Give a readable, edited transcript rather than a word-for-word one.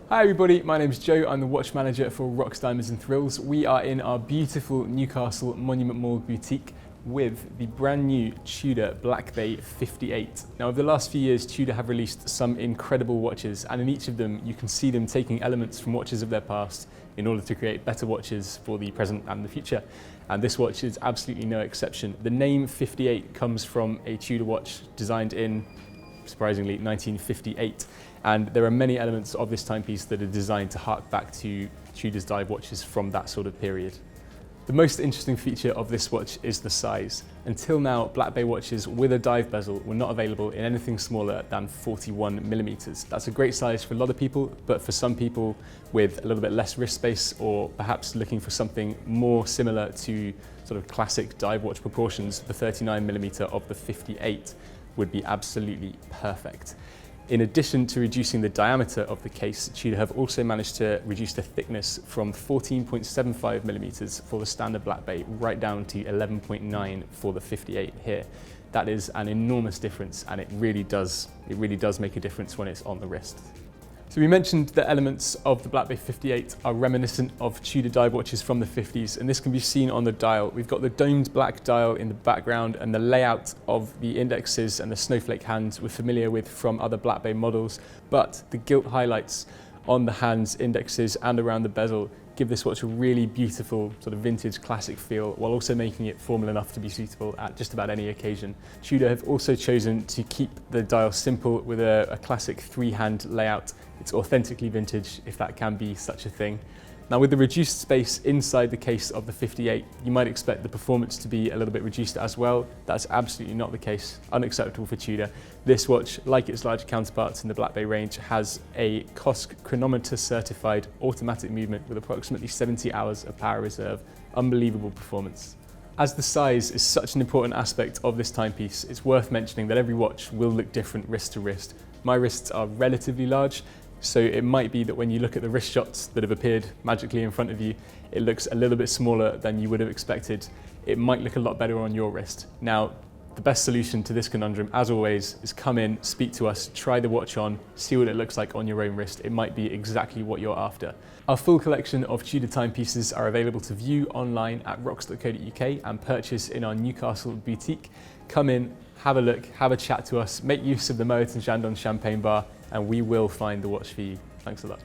Hi everybody, my name's Joe. I'm the watch manager for Rocks, Diamonds and Thrills. We are in our beautiful Newcastle Monument Mall boutique with the brand new Tudor Black Bay 58. Now over the last few years, Tudor have released some incredible watches, and in each of them you can see them taking elements from watches of their past in order to create better watches for the present and the future. And this watch is absolutely no exception. The name 58 comes from a Tudor watch designed in, surprisingly, 1958. And there are many elements of this timepiece that are designed to hark back to Tudor's dive watches from that sort of period. The most interesting feature of this watch is the size. Until now, Black Bay watches with a dive bezel were not available in anything smaller than 41mm. That's a great size for a lot of people, but for some people with a little bit less wrist space, or perhaps looking for something more similar to sort of classic dive watch proportions, the 39mm of the 58 would be absolutely perfect. In addition to reducing the diameter of the case, Tudor have also managed to reduce the thickness from 14.75mm for the standard Black Bay right down to 11.9 for the 58 here. That is an enormous difference, and it really does make a difference when it's on the wrist. So we mentioned the elements of the Black Bay 58 are reminiscent of Tudor dive watches from the 50s, and this can be seen on the dial. We've got the domed black dial in the background, and the layout of the indexes and the snowflake hands we're familiar with from other Black Bay models, but the gilt highlights on the hands, indexes and around the bezel give this watch a really beautiful sort of vintage classic feel, while also making it formal enough to be suitable at just about any occasion. Tudor have also chosen to keep the dial simple with a classic three-hand layout. It's authentically vintage, if that can be such a thing. Now, with the reduced space inside the case of the 58, you might expect the performance to be a little bit reduced as well. That's absolutely not the case. Unacceptable for Tudor. This watch, like its larger counterparts in the Black Bay range, has a COSC chronometer certified automatic movement with approximately 70 hours of power reserve. Unbelievable performance. As the size is such an important aspect of this timepiece, it's worth mentioning that every watch will look different wrist to wrist. My wrists are relatively large, so it might be that when you look at the wrist shots that have appeared magically in front of you, it looks a little bit smaller than you would have expected. It might look a lot better on your wrist. Now, the best solution to this conundrum, as always, is come in, speak to us, try the watch on, see what it looks like on your own wrist. It might be exactly what you're after. Our full collection of Tudor timepieces are available to view online at rocks.co.uk and purchase in our Newcastle boutique. Come in, have a look, have a chat to us, make use of the Moet & Chandon champagne bar, and we will find the watch for you. Thanks a lot.